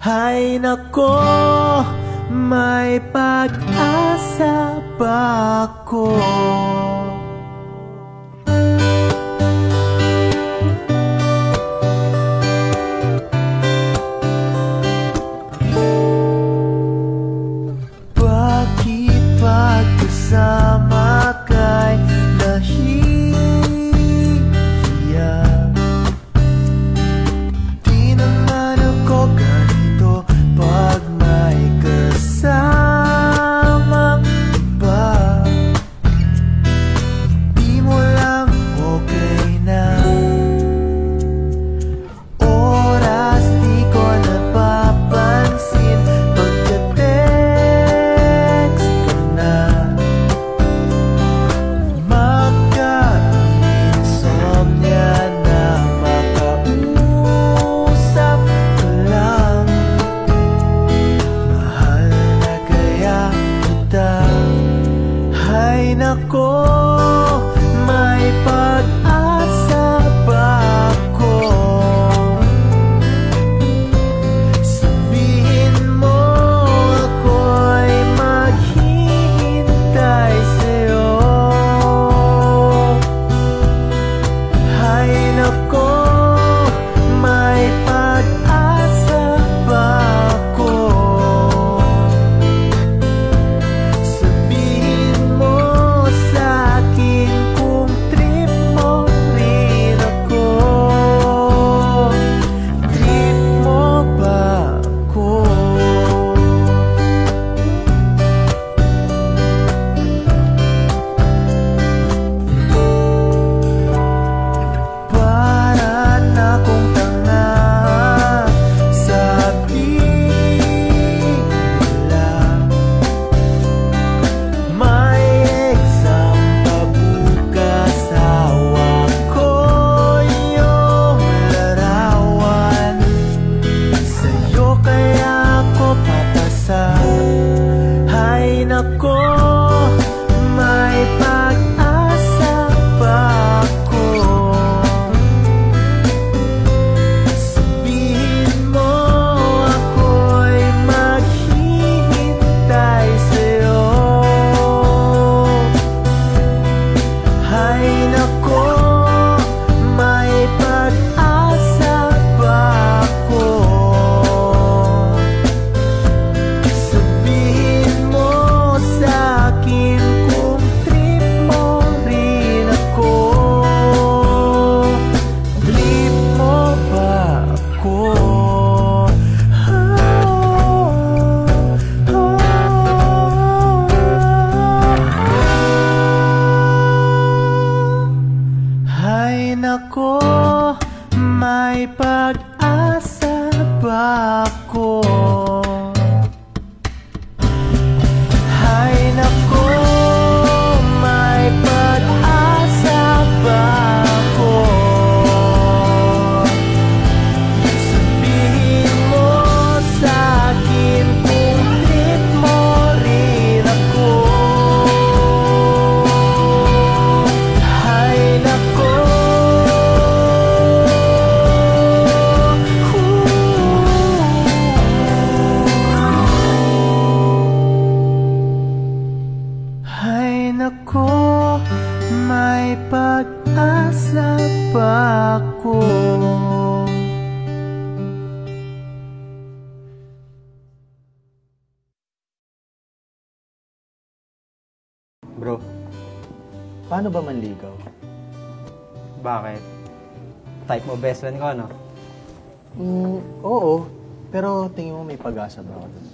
Hay nako, may pag-asa ba ako? Bakit pagkasama kay nahihiya? Di naman ako ganito pag may kasamang iba. Di mo lang okay na. Oras di ko napapansin pagka-text ko na. Magka-insomnia na makausap ko lang. Mahal na kaya kita. Hay nako, may pag-asa ba ako? Sabihin mo ako'y maghihintay sa'yo. Hay nako, may pag-asa ba ako? Sabihin mo sa'kin kung trip mo rin ako. Trip mo ba ako? Para na akong tanga sa bigla. May exam pa bukas, hawak ko yung larawan. Sa'yo kaya ako papasa. Hay nako, may pag-asa ba ako? Sabihin mo ako'y maghihintay sa'yo. Hay nako, may pag-asa ba ako? Sabihin mo sa'kin kung trip mo rin ako. Trip mo ba ako? Hay nako, may pag-asa ba ako? Hay nako, may pag-asa ba ako? Sabihin mo sa'kin kung trip mo rin ako. Hay nako, hay nako, may pag-asa ba ako? Bro, paano ba manligaw? Bakit? Type mo best friend ko, no? Oo, pero tingin mo may pag-asa ba ako dun?